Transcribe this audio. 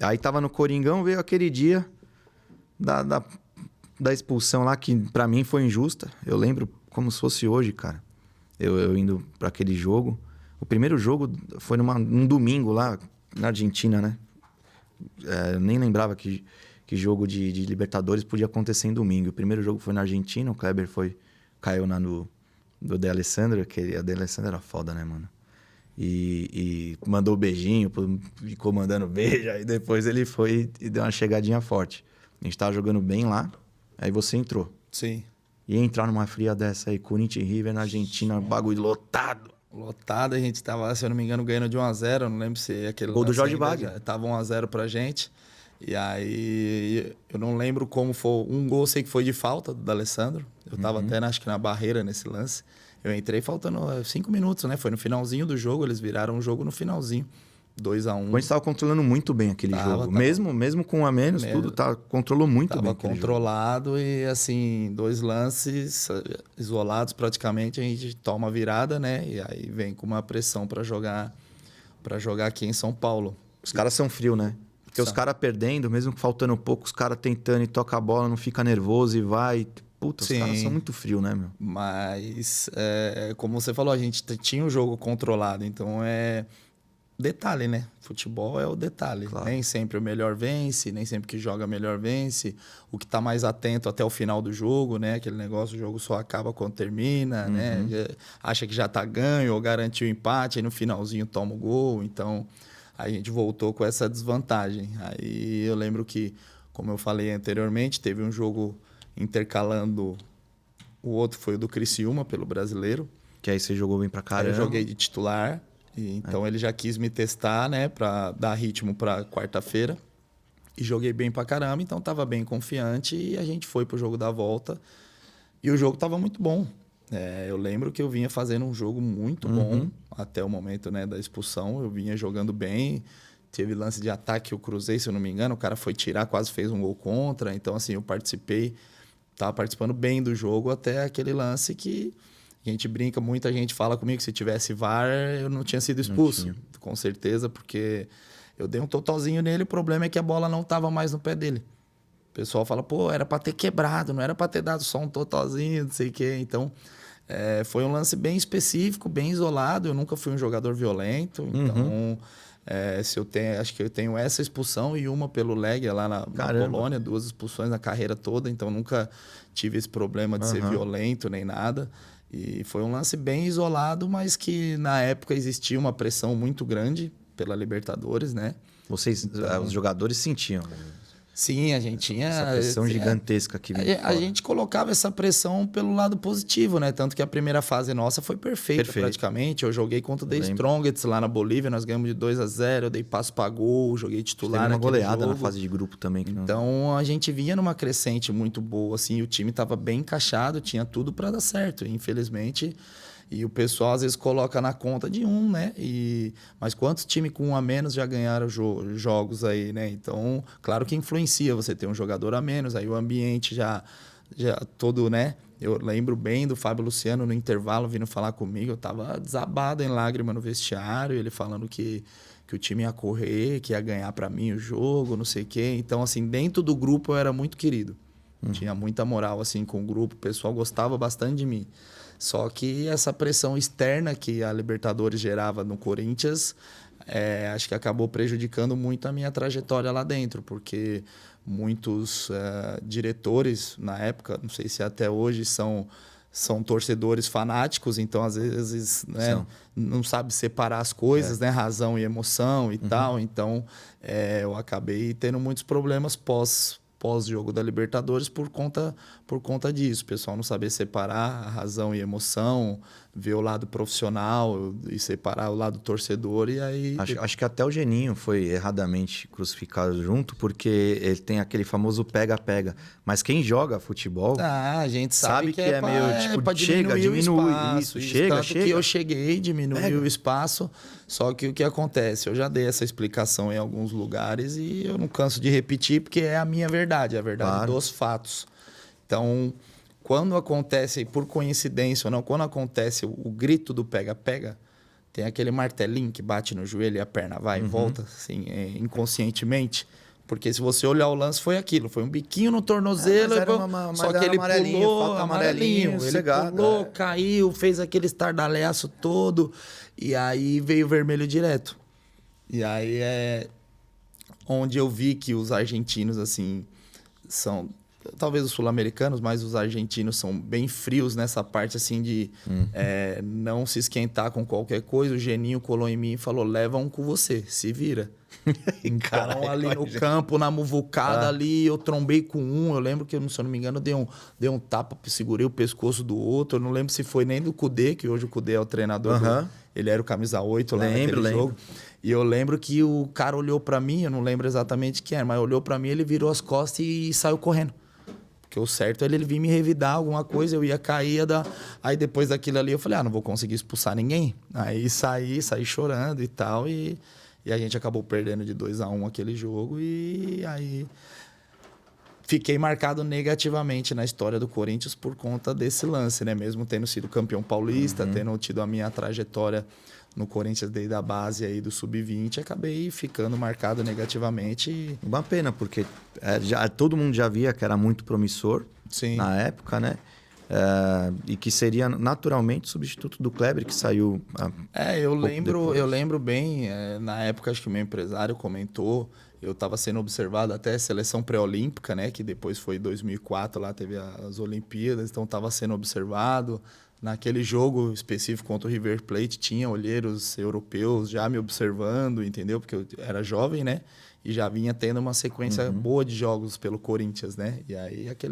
Aí tava no Coringão, veio aquele dia da expulsão lá, que pra mim foi injusta. Eu lembro como se fosse hoje, cara. Eu indo pra aquele jogo. O primeiro jogo foi num domingo lá, na Argentina, né? Eu nem lembrava que jogo de Libertadores podia acontecer em domingo. O primeiro jogo foi na Argentina, o Kleber caiu do De Alessandro, que a De Alessandro era foda, né, mano? E mandou beijinho, ficou mandando beijo, aí depois ele foi e deu uma chegadinha forte. A gente tava jogando bem lá, aí você entrou. Sim. E entrar numa fria dessa aí, Corinthians e River na Argentina, bagulho lotado. Lotado, a gente tava, se eu não me engano, ganhando de 1-0, não lembro se aquele Gol do Jorge Wagner. Tava 1-0 pra gente. E aí, eu não lembro como foi. Um gol, sei que foi de falta do D'Alessandro. Eu tava até, acho que na barreira nesse lance. Eu entrei faltando 5 minutos, né? Foi no finalzinho do jogo, eles viraram o jogo no finalzinho. 2-1. O gente tava controlando muito bem aquele jogo. Mesmo com um a menos, tudo controlou muito bem. Tava controlado e, assim, 2 lances isolados praticamente, a gente toma a virada, né? E aí vem com uma pressão para jogar aqui em São Paulo. Os caras são frios, né? Porque os caras perdendo, mesmo faltando pouco, os caras tentando e toca a bola, não fica nervoso e vai. Puta, os caras são muito frios, né, meu? Mas, como você falou, a gente tinha o jogo controlado, então detalhe, né? Futebol é o detalhe. Claro. Nem sempre o melhor vence, nem sempre que joga melhor vence. O que tá mais atento até o final do jogo, né? Aquele negócio, o jogo só acaba quando termina, né? Acha que já tá ganho ou garantiu o empate, aí no finalzinho toma o gol. Então, a gente voltou com essa desvantagem. Aí eu lembro que, como eu falei anteriormente, teve um jogo intercalando. O outro foi o do Criciúma, pelo Brasileiro. Que aí você jogou bem pra caramba. Aí eu joguei de titular. Então ele já quis me testar, né, para dar ritmo para quarta-feira. E joguei bem pra caramba, então tava bem confiante e a gente foi pro jogo da volta. E o jogo tava muito bom. Eu lembro que eu vinha fazendo um jogo muito bom até o momento, né, da expulsão. Eu vinha jogando bem. Teve lance de ataque que eu cruzei, se eu não me engano. O cara foi tirar, quase fez um gol contra. Então, assim, eu tava participando bem do jogo até aquele lance que... A gente brinca, muita gente fala comigo que se tivesse VAR, eu não tinha sido expulso. Com certeza, porque eu dei um totalzinho nele, o problema é que a bola não estava mais no pé dele. O pessoal fala, pô, era para ter quebrado, não era para ter dado só um totalzinho, não sei o quê. Então, foi um lance bem específico, bem isolado. Eu nunca fui um jogador violento, então... acho que eu tenho essa expulsão e uma pelo leg lá na Polônia, 2 expulsões na carreira toda, então nunca tive esse problema de ser violento nem nada. E foi um lance bem isolado, mas que na época existia uma pressão muito grande pela Libertadores, né? Vocês, os jogadores sentiam. Sim, a gente tinha... Essa pressão gigantesca que vinha a gente colocava essa pressão pelo lado positivo, né? Tanto que a primeira fase nossa foi perfeita praticamente. Eu joguei contra o The Strongest lá na Bolívia, nós ganhamos de 2-0, eu dei passo para gol, joguei titular naquele jogo. Teve uma goleada na fase de grupo também. Então, a gente vinha numa crescente muito boa, assim, o time estava bem encaixado, tinha tudo para dar certo. Infelizmente... E o pessoal às vezes coloca na conta de né? Mas quantos times com 1 a menos já ganharam jogos aí, né? Então, claro que influencia você ter um jogador a menos, aí o ambiente já todo, né? Eu lembro bem do Fábio Luciano no intervalo vindo falar comigo, eu tava desabado em lágrima no vestiário, ele falando que o time ia correr, que ia ganhar para mim o jogo, não sei o quê. Então, assim, dentro do grupo eu era muito querido. Tinha muita moral, assim, com o grupo, o pessoal gostava bastante de mim. Só que essa pressão externa que a Libertadores gerava no Corinthians, acho que acabou prejudicando muito a minha trajetória lá dentro, porque muitos diretores, na época, não sei se até hoje são torcedores fanáticos, então às vezes, né, não sabe separar as coisas, né, razão e emoção e tal. Então, eu acabei tendo muitos problemas pós-jogo da Libertadores por conta disso. O pessoal não saber separar a razão e emoção, ver o lado profissional e separar o lado torcedor. E aí... Acho que até o Geninho foi erradamente crucificado junto, porque ele tem aquele famoso pega-pega. Mas quem joga futebol... a gente sabe que é meio tipo, diminui isso, chega. Que eu cheguei, diminui o espaço. Só que o que acontece? Eu já dei essa explicação em alguns lugares e eu não canso de repetir, porque é a minha verdade, a verdade dos fatos. Então, quando acontece, por coincidência ou não, quando acontece o grito do pega-pega, tem aquele martelinho que bate no joelho e a perna vai e volta, assim, inconscientemente. Porque se você olhar o lance, foi aquilo. Foi um biquinho no tornozelo. Só que ele pulou, amarelinho. Ele pulou, caiu, fez aquele estardalhaço todo. E aí veio vermelho direto. E aí é onde eu vi que os argentinos, assim, são... Talvez os sul-americanos, mas os argentinos são bem frios nessa parte, assim, de não se esquentar com qualquer coisa. O Geninho colou em mim e falou, leva um com você, se vira. Então, ali no campo, na muvucada ali, eu trombei com um. Eu lembro que, se eu não me engano, dei um tapa, segurei o pescoço do outro. Eu não lembro se foi nem do Kudê, que hoje o Kudê é o treinador. Ele era o camisa 8 lá naquele jogo. E eu lembro que o cara olhou pra mim, eu não lembro exatamente quem era, mas olhou pra mim, ele virou as costas e saiu correndo. Porque o certo é ele vir me revidar alguma coisa, eu ia cair, ia dar... Aí depois daquilo ali eu falei, não vou conseguir expulsar ninguém. Aí saí chorando e tal, e a gente acabou perdendo de 2-1 aquele jogo, e aí fiquei marcado negativamente na história do Corinthians por conta desse lance, né? Mesmo tendo sido campeão paulista, tendo tido a minha trajetória no Corinthians desde a base aí do Sub-20, acabei ficando marcado negativamente. Uma pena, porque todo mundo já via que era muito promissor na época, né? E que seria naturalmente substituto do Kleber, que saiu eu lembro bem, na época acho que o meu empresário comentou, eu estava sendo observado até seleção pré-olímpica, né? Que depois foi 2004, lá teve as Olimpíadas, então estava sendo observado. Naquele jogo específico contra o River Plate, tinha olheiros europeus já me observando, entendeu? Porque eu era jovem, né? E já vinha tendo uma sequência boa de jogos pelo Corinthians, né? E aí aquele